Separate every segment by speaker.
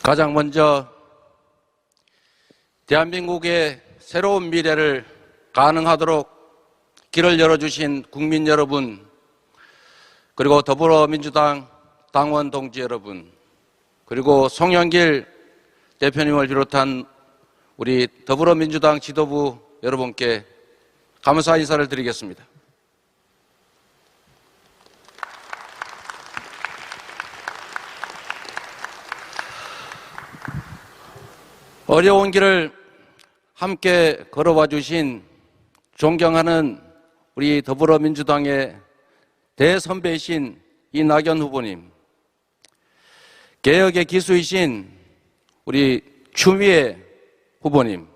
Speaker 1: 가장 먼저 대한민국의 새로운 미래를 가능하도록 길을 열어주신 국민 여러분, 그리고 더불어민주당 당원 동지 여러분, 그리고 송영길 대표님을 비롯한 우리 더불어민주당 지도부 여러분께 감사 인사를 드리겠습니다. 어려운 길을 함께 걸어와 주신 존경하는 우리 더불어민주당의 대선배이신 이낙연 후보님, 개혁의 기수이신 우리 추미애 후보님,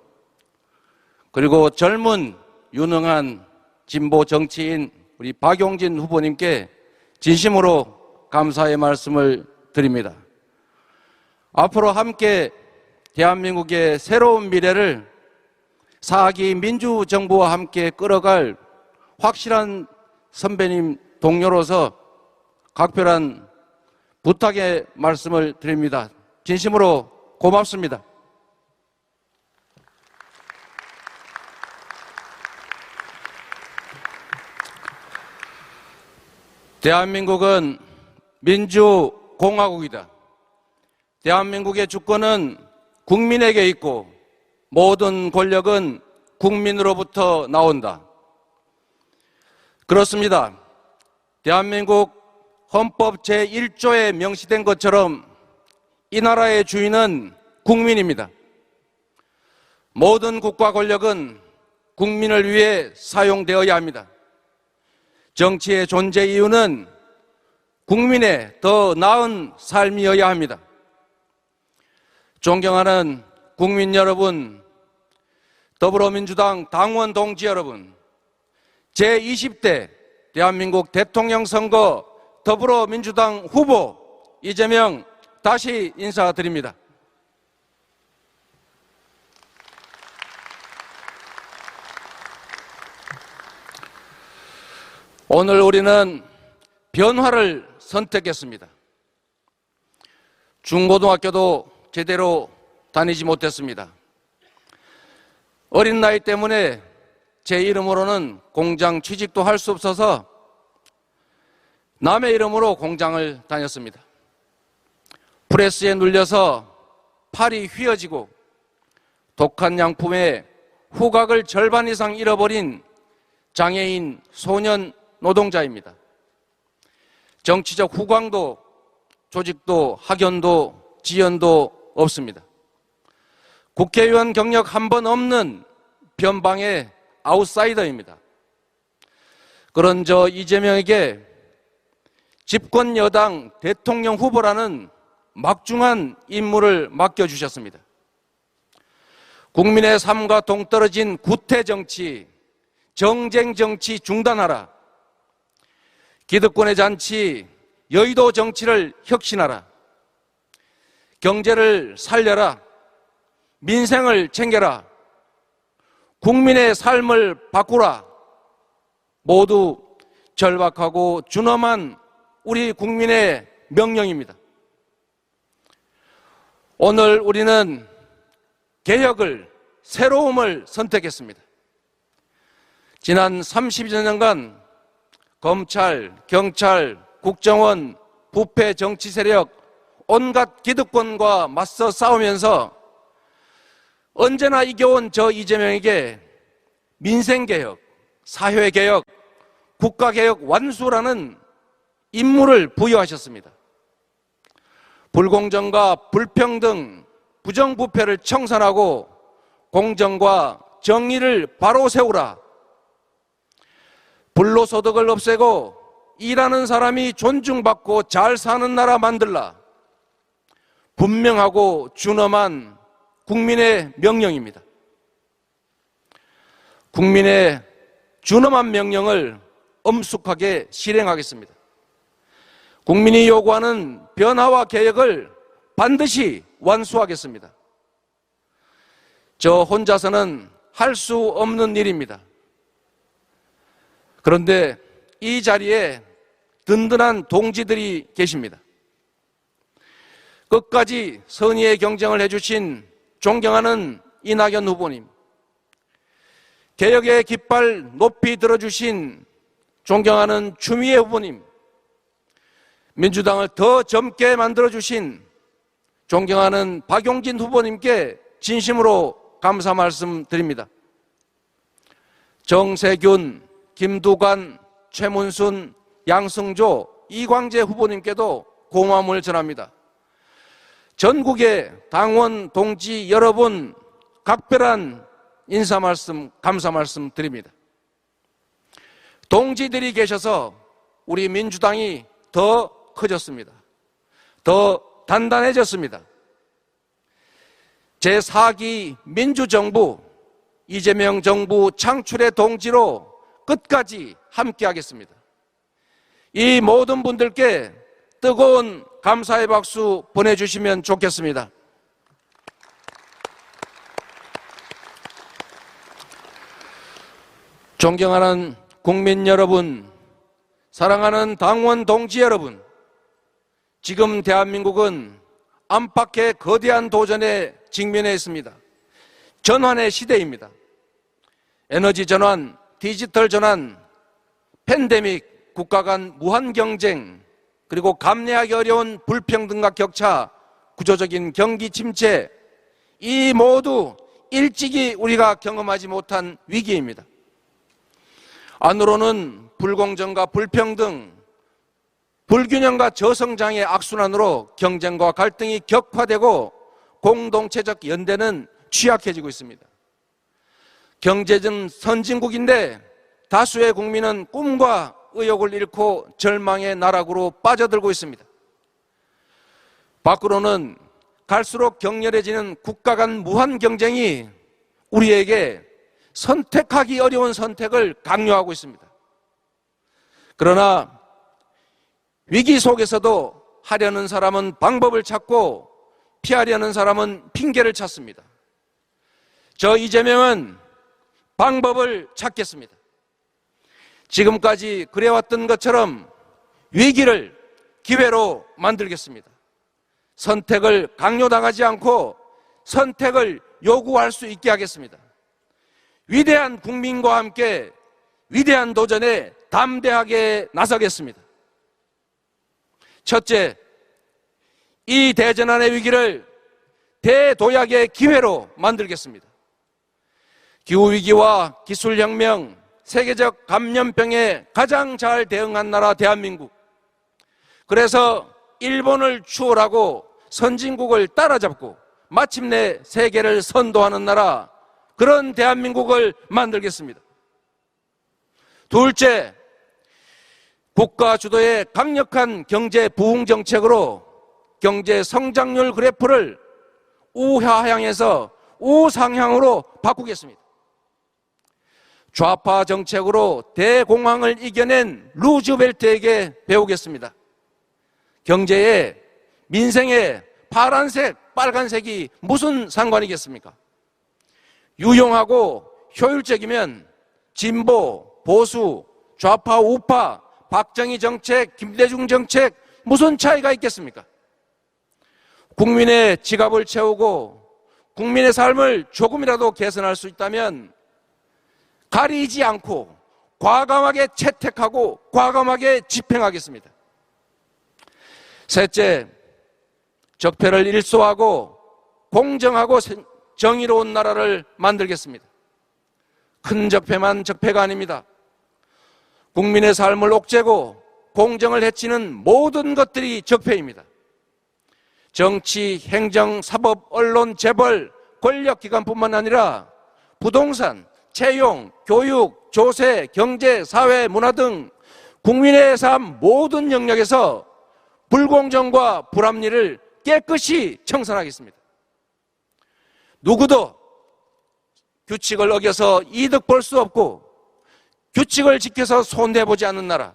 Speaker 1: 그리고 젊은 유능한 진보 정치인 우리 박용진 후보님께 진심으로 감사의 말씀을 드립니다. 앞으로 함께 대한민국의 새로운 미래를 4기 민주정부와 함께 끌어갈 확실한 선배님 동료로서 각별한 부탁의 말씀을 드립니다. 진심으로 고맙습니다. 대한민국은 민주공화국이다. 대한민국의 주권은 국민에게 있고 모든 권력은 국민으로부터 나온다. 그렇습니다. 대한민국 헌법 제1조에 명시된 것처럼 이 나라의 주인은 국민입니다. 모든 국가 권력은 국민을 위해 사용되어야 합니다. 정치의 존재 이유는 국민의 더 나은 삶이어야 합니다. 존경하는 국민 여러분, 더불어민주당 당원 동지 여러분, 제20대 대한민국 대통령 선거 더불어민주당 후보 이재명 다시 인사드립니다. 오늘 우리는 변화를 선택했습니다. 중고등학교도 제대로 다니지 못했습니다. 어린 나이 때문에 제 이름으로는 공장 취직도 할 수 없어서 남의 이름으로 공장을 다녔습니다. 프레스에 눌려서 팔이 휘어지고 독한 양품에 후각을 절반 이상 잃어버린 장애인 소년 노동자입니다. 정치적 후광도 조직도 학연도 지연도 없습니다. 국회의원 경력 한 번 없는 변방의 아웃사이더입니다. 그런 저 이재명에게 집권 여당 대통령 후보라는 막중한 임무를 맡겨주셨습니다. 국민의 삶과 동떨어진 구태 정치, 정쟁 정치 중단하라. 기득권의 잔치, 여의도 정치를 혁신하라. 경제를 살려라. 민생을 챙겨라. 국민의 삶을 바꾸라. 모두 절박하고 준엄한 우리 국민의 명령입니다. 오늘 우리는 개혁을, 새로움을 선택했습니다. 지난 30여 년간 검찰, 경찰, 국정원, 부패 정치 세력, 온갖 기득권과 맞서 싸우면서 언제나 이겨온 저 이재명에게 민생개혁, 사회개혁, 국가개혁 완수라는 임무를 부여하셨습니다. 불공정과 불평등, 부정부패를 청산하고 공정과 정의를 바로 세우라. 불로소득을 없애고 일하는 사람이 존중받고 잘 사는 나라 만들라. 분명하고 준엄한 국민의 명령입니다. 국민의 준엄한 명령을 엄숙하게 실행하겠습니다. 국민이 요구하는 변화와 개혁을 반드시 완수하겠습니다. 저 혼자서는 할 수 없는 일입니다. 그런데 이 자리에 든든한 동지들이 계십니다. 끝까지 선의의 경쟁을 해주신 존경하는 이낙연 후보님, 개혁의 깃발 높이 들어주신 존경하는 추미애 후보님, 민주당을 더 젊게 만들어주신 존경하는 박용진 후보님께 진심으로 감사 말씀드립니다. 정세균, 김두관, 최문순, 양승조, 이광재 후보님께도 고마움을 전합니다. 전국의 당원 동지 여러분, 각별한 인사 말씀, 감사 말씀 드립니다. 동지들이 계셔서 우리 민주당이 더 커졌습니다. 더 단단해졌습니다. 제4기 민주정부, 이재명 정부 창출의 동지로 끝까지 함께하겠습니다. 이 모든 분들께 뜨거운 감사의 박수 보내주시면 좋겠습니다. 존경하는 국민 여러분, 사랑하는 당원 동지 여러분, 지금 대한민국은 안팎의 거대한 도전에 직면해 있습니다. 전환의 시대입니다. 에너지 전환, 디지털 전환, 팬데믹, 국가 간 무한 경쟁, 그리고 감내하기 어려운 불평등과 격차, 구조적인 경기 침체, 이 모두 일찍이 우리가 경험하지 못한 위기입니다. 안으로는 불공정과 불평등, 불균형과 저성장의 악순환으로 경쟁과 갈등이 격화되고 공동체적 연대는 취약해지고 있습니다. 경제적 선진국인데 다수의 국민은 꿈과 의욕을 잃고 절망의 나락으로 빠져들고 있습니다. 밖으로는 갈수록 격렬해지는 국가 간 무한 경쟁이 우리에게 선택하기 어려운 선택을 강요하고 있습니다. 그러나 위기 속에서도 하려는 사람은 방법을 찾고 피하려는 사람은 핑계를 찾습니다. 저 이재명은 방법을 찾겠습니다. 지금까지 그래왔던 것처럼 위기를 기회로 만들겠습니다. 선택을 강요당하지 않고 선택을 요구할 수 있게 하겠습니다. 위대한 국민과 함께 위대한 도전에 담대하게 나서겠습니다. 첫째, 이 대전환의 위기를 대도약의 기회로 만들겠습니다. 기후위기와 기술혁명, 세계적 감염병에 가장 잘 대응한 나라 대한민국. 그래서 일본을 추월하고 선진국을 따라잡고 마침내 세계를 선도하는 나라, 그런 대한민국을 만들겠습니다. 둘째, 국가 주도의 강력한 경제 부흥 정책으로 경제 성장률 그래프를 우하향에서 우상향으로 바꾸겠습니다. 좌파 정책으로 대공황을 이겨낸 루즈벨트에게 배우겠습니다. 경제에 민생에 파란색, 빨간색이 무슨 상관이겠습니까? 유용하고 효율적이면 진보, 보수, 좌파, 우파, 박정희 정책, 김대중 정책 무슨 차이가 있겠습니까? 국민의 지갑을 채우고 국민의 삶을 조금이라도 개선할 수 있다면 가리지 않고 과감하게 채택하고 과감하게 집행하겠습니다. 셋째, 적폐를 일소하고 공정하고 정의로운 나라를 만들겠습니다. 큰 적폐만 적폐가 아닙니다. 국민의 삶을 옥죄고 공정을 해치는 모든 것들이 적폐입니다. 정치, 행정, 사법, 언론, 재벌, 권력기관뿐만 아니라 부동산, 채용, 교육, 조세, 경제, 사회, 문화 등 국민의 삶 모든 영역에서 불공정과 불합리를 깨끗이 청산하겠습니다. 누구도 규칙을 어겨서 이득 볼 수 없고 규칙을 지켜서 손대보지 않는 나라,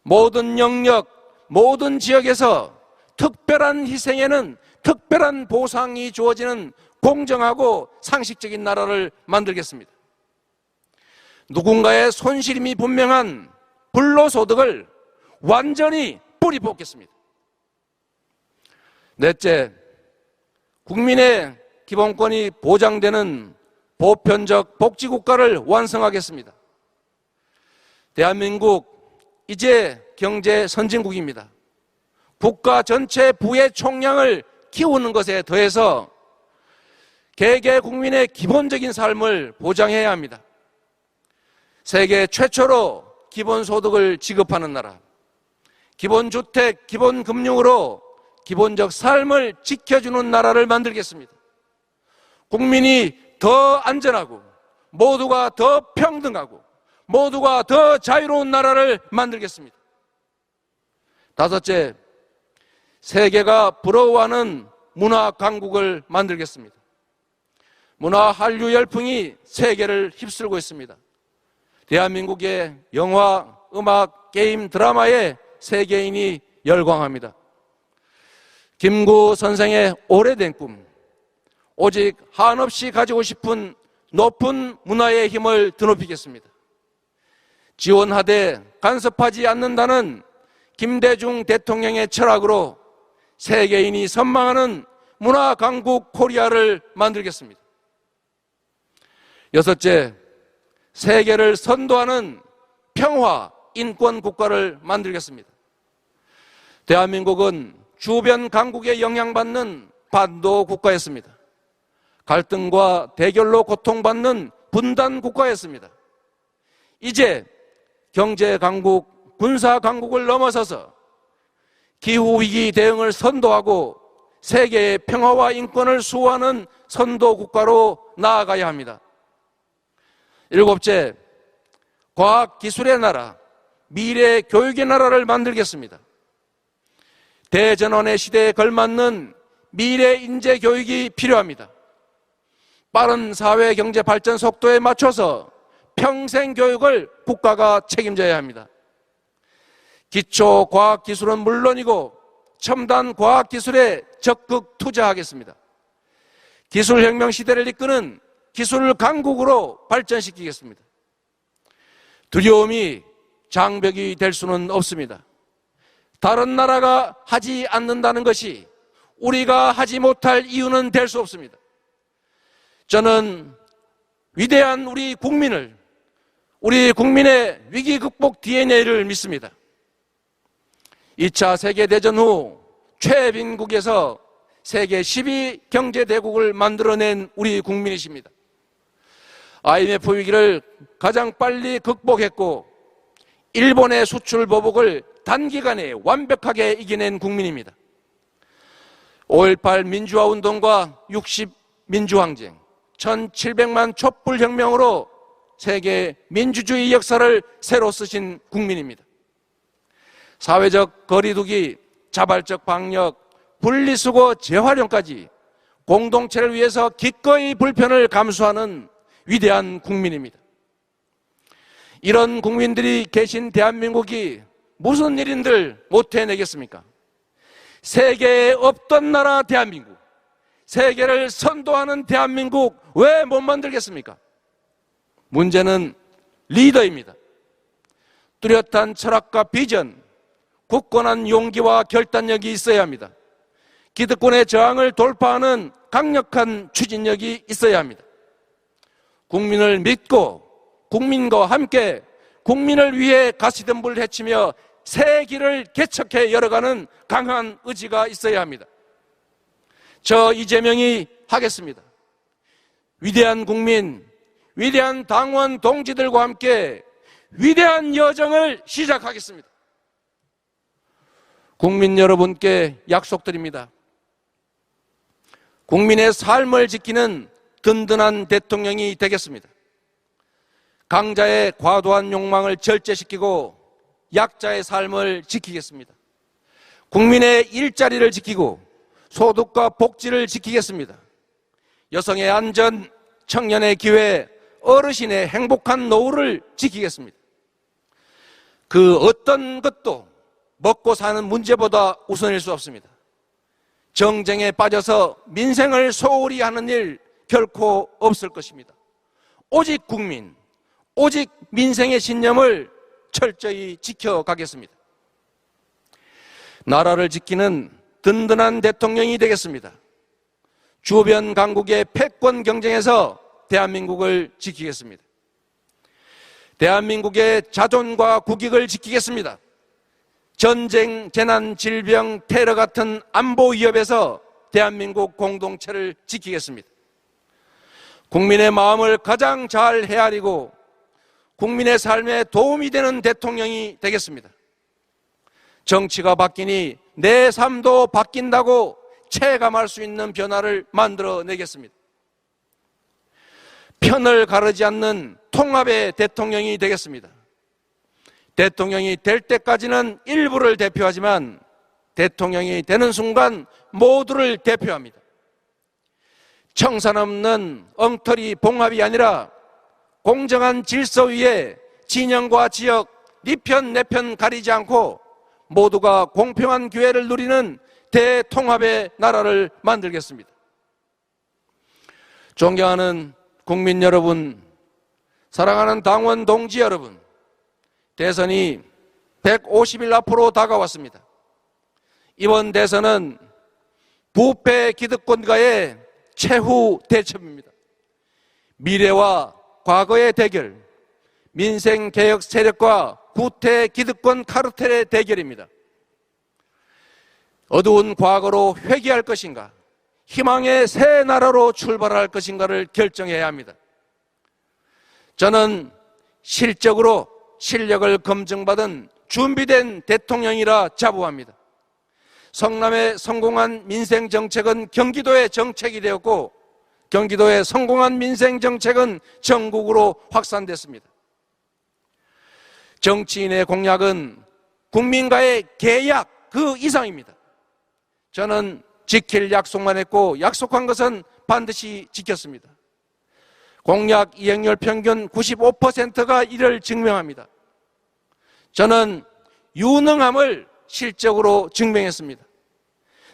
Speaker 1: 모든 영역, 모든 지역에서 특별한 희생에는 특별한 보상이 주어지는 공정하고 상식적인 나라를 만들겠습니다. 누군가의 손실임이 분명한 불로소득을 완전히 뿌리 뽑겠습니다. 넷째, 국민의 기본권이 보장되는 보편적 복지국가를 완성하겠습니다. 대한민국 이제 경제 선진국입니다. 국가 전체 부의 총량을 키우는 것에 더해서 개개 국민의 기본적인 삶을 보장해야 합니다. 세계 최초로 기본소득을 지급하는 나라, 기본주택, 기본금융으로 기본적 삶을 지켜주는 나라를 만들겠습니다. 국민이 더 안전하고 모두가 더 평등하고 모두가 더 자유로운 나라를 만들겠습니다. 다섯째, 세계가 부러워하는 문화 강국을 만들겠습니다. 문화 한류 열풍이 세계를 휩쓸고 있습니다. 대한민국의 영화, 음악, 게임, 드라마에 세계인이 열광합니다. 김구 선생의 오래된 꿈, 오직 한없이 가지고 싶은 높은 문화의 힘을 드높이겠습니다. 지원하되 간섭하지 않는다는 김대중 대통령의 철학으로 세계인이 선망하는 문화 강국 코리아를 만들겠습니다. 여섯째, 세계를 선도하는 평화 인권 국가를 만들겠습니다. 대한민국은 주변 강국에 영향받는 반도 국가였습니다. 갈등과 대결로 고통받는 분단 국가였습니다. 이제 경제 강국, 군사 강국을 넘어서서 기후위기 대응을 선도하고 세계의 평화와 인권을 수호하는 선도 국가로 나아가야 합니다. 일곱째, 과학기술의 나라, 미래 교육의 나라를 만들겠습니다. 대전환의 시대에 걸맞는 미래 인재 교육이 필요합니다. 빠른 사회 경제 발전 속도에 맞춰서 평생 교육을 국가가 책임져야 합니다. 기초 과학기술은 물론이고 첨단 과학기술에 적극 투자하겠습니다. 기술혁명 시대를 이끄는 기술 강국으로 발전시키겠습니다. 두려움이 장벽이 될 수는 없습니다. 다른 나라가 하지 않는다는 것이 우리가 하지 못할 이유는 될 수 없습니다. 저는 위대한 우리 국민을, 우리 국민의 위기 극복 DNA를 믿습니다. 2차 세계대전 후 최빈국에서 세계 10위 경제대국을 만들어낸 우리 국민이십니다. IMF 위기를 가장 빨리 극복했고 일본의 수출 보복을 단기간에 완벽하게 이겨낸 국민입니다. 5.18 민주화 운동과 60 민주항쟁, 1700만 촛불혁명으로 세계 민주주의 역사를 새로 쓰신 국민입니다. 사회적 거리두기, 자발적 방역, 분리수거 재활용까지 공동체를 위해서 기꺼이 불편을 감수하는 위대한 국민입니다. 이런 국민들이 계신 대한민국이 무슨 일인들 못 해내겠습니까? 세계에 없던 나라 대한민국, 세계를 선도하는 대한민국 왜 못 만들겠습니까? 문제는 리더입니다. 뚜렷한 철학과 비전, 굳건한 용기와 결단력이 있어야 합니다. 기득권의 저항을 돌파하는 강력한 추진력이 있어야 합니다. 국민을 믿고 국민과 함께 국민을 위해 가시덤불을 헤치며 새 길을 개척해 열어가는 강한 의지가 있어야 합니다. 저 이재명이 하겠습니다. 위대한 국민, 위대한 당원 동지들과 함께 위대한 여정을 시작하겠습니다. 국민 여러분께 약속드립니다. 국민의 삶을 지키는 든든한 대통령이 되겠습니다. 강자의 과도한 욕망을 절제시키고 약자의 삶을 지키겠습니다. 국민의 일자리를 지키고 소득과 복지를 지키겠습니다. 여성의 안전, 청년의 기회, 어르신의 행복한 노후를 지키겠습니다. 그 어떤 것도 먹고 사는 문제보다 우선일 수 없습니다. 정쟁에 빠져서 민생을 소홀히 하는 일 결코 없을 것입니다. 오직 국민, 오직 민생의 신념을 철저히 지켜가겠습니다. 나라를 지키는 든든한 대통령이 되겠습니다. 주변 강국의 패권 경쟁에서 대한민국을 지키겠습니다. 대한민국의 자존과 국익을 지키겠습니다. 전쟁, 재난, 질병, 테러 같은 안보 위협에서 대한민국 공동체를 지키겠습니다. 국민의 마음을 가장 잘 헤아리고 국민의 삶에 도움이 되는 대통령이 되겠습니다. 정치가 바뀌니 내 삶도 바뀐다고 체감할 수 있는 변화를 만들어내겠습니다. 편을 가르지 않는 통합의 대통령이 되겠습니다. 대통령이 될 때까지는 일부를 대표하지만 대통령이 되는 순간 모두를 대표합니다. 청산 없는 엉터리 봉합이 아니라 공정한 질서 위에 진영과 지역, 네 편, 내 편 가리지 않고 모두가 공평한 기회를 누리는 대통합의 나라를 만들겠습니다. 존경하는 국민 여러분, 사랑하는 당원 동지 여러분, 대선이 150일 앞으로 다가왔습니다. 이번 대선은 부패 기득권과의 최후 대첩입니다. 미래와 과거의 대결, 민생개혁 세력과 구태 기득권 카르텔의 대결입니다. 어두운 과거로 회귀할 것인가, 희망의 새 나라로 출발할 것인가를 결정해야 합니다. 저는 실적으로 실력을 검증받은 준비된 대통령이라 자부합니다. 성남의 성공한 민생정책은 경기도의 정책이 되었고 경기도의 성공한 민생정책은 전국으로 확산됐습니다. 정치인의 공약은 국민과의 계약 그 이상입니다. 저는 지킬 약속만 했고 약속한 것은 반드시 지켰습니다. 공약 이행률 평균 95%가 이를 증명합니다. 저는 유능함을 실적으로 증명했습니다.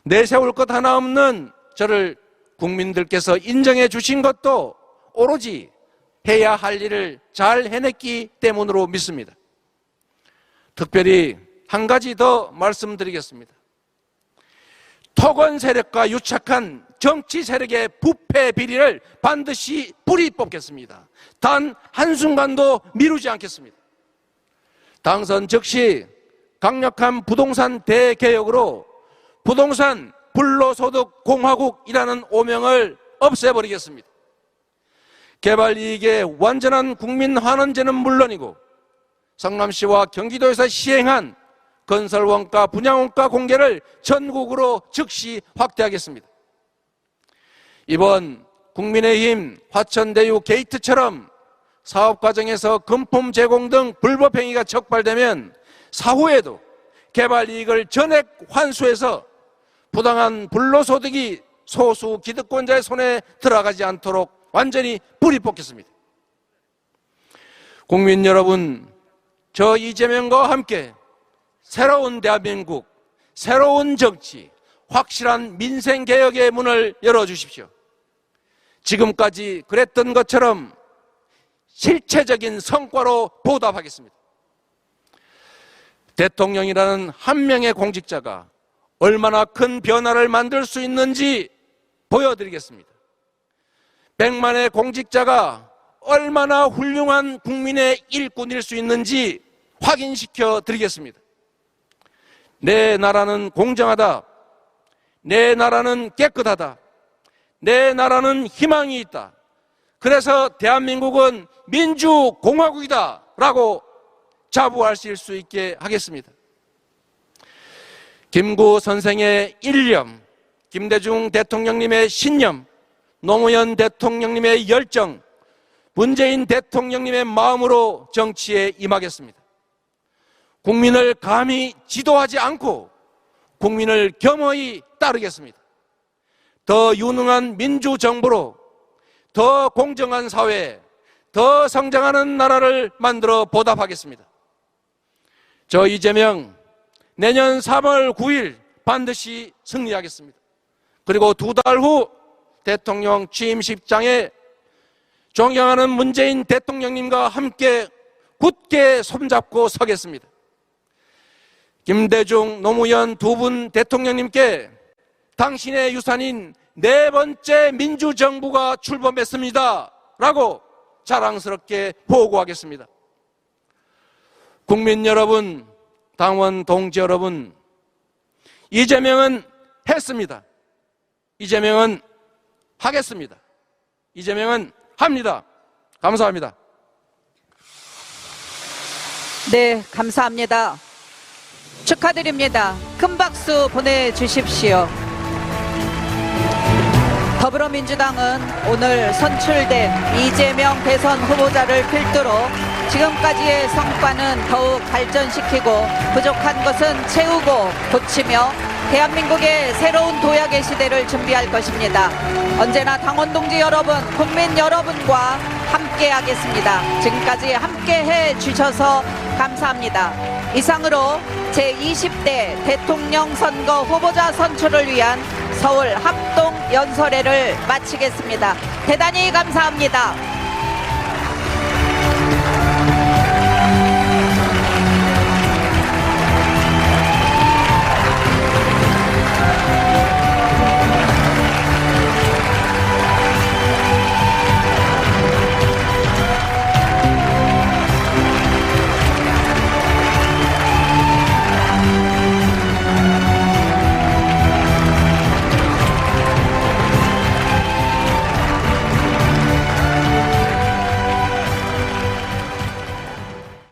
Speaker 1: 내세울 것 하나 없는 저를 국민들께서 인정해 주신 것도 오로지 해야 할 일을 잘 해냈기 때문으로 믿습니다. 특별히 한 가지 더 말씀드리겠습니다. 토건 세력과 유착한 정치 세력의 부패 비리를 반드시 뿌리 뽑겠습니다. 단 한순간도 미루지 않겠습니다. 당선 즉시 강력한 부동산 대개혁으로 부동산 불로소득 공화국이라는 오명을 없애버리겠습니다. 개발 이익의 완전한 국민 환원제는 물론이고 성남시와 경기도에서 시행한 건설원가, 분양원가 공개를 전국으로 즉시 확대하겠습니다. 이번 국민의힘 화천대유 게이트처럼 사업 과정에서 금품 제공 등 불법 행위가 적발되면 사후에도 개발 이익을 전액 환수해서 부당한 불로소득이 소수 기득권자의 손에 들어가지 않도록 완전히 뿌리 뽑겠습니다. 국민 여러분, 저 이재명과 함께 새로운 대한민국, 새로운 정치, 확실한 민생개혁의 문을 열어주십시오. 지금까지 그랬던 것처럼 실체적인 성과로 보답하겠습니다. 대통령이라는 한 명의 공직자가 얼마나 큰 변화를 만들 수 있는지 보여드리겠습니다. 100만의 공직자가 얼마나 훌륭한 국민의 일꾼일 수 있는지 확인시켜 드리겠습니다. 내 나라는 공정하다. 내 나라는 깨끗하다. 내 나라는 희망이 있다. 그래서 대한민국은 민주공화국이다 라고 자부하실 수 있게 하겠습니다. 김구 선생의 일념, 김대중 대통령님의 신념, 노무현 대통령님의 열정, 문재인 대통령님의 마음으로 정치에 임하겠습니다. 국민을 감히 지도하지 않고 국민을 겸허히 따르겠습니다. 더 유능한 민주정부로 더 공정한 사회, 더 성장하는 나라를 만들어 보답하겠습니다. 저 이재명 내년 3월 9일 반드시 승리하겠습니다. 그리고 2달 후 대통령 취임식장에 존경하는 문재인 대통령님과 함께 굳게 손잡고 서겠습니다. 김대중, 노무현 두 분 대통령님께 당신의 유산인 네 번째 민주정부가 출범했습니다. 라고 자랑스럽게 보고하겠습니다. 국민 여러분, 당원 동지 여러분, 이재명은 했습니다. 이재명은 하겠습니다. 이재명은 합니다. 감사합니다.
Speaker 2: 네, 감사합니다. 축하드립니다. 큰 박수 보내주십시오. 더불어민주당은 오늘 선출된 이재명 대선 후보자를 필두로 지금까지의 성과는 더욱 발전시키고 부족한 것은 채우고 고치며 대한민국의 새로운 도약의 시대를 준비할 것입니다. 언제나 당원 동지 여러분, 국민 여러분과 함께 하겠습니다. 지금까지 함께 해 주셔서 감사합니다. 이상으로 제20대 대통령 선거 후보자 선출을 위한 서울 합동 연설회를 마치겠습니다. 대단히 감사합니다.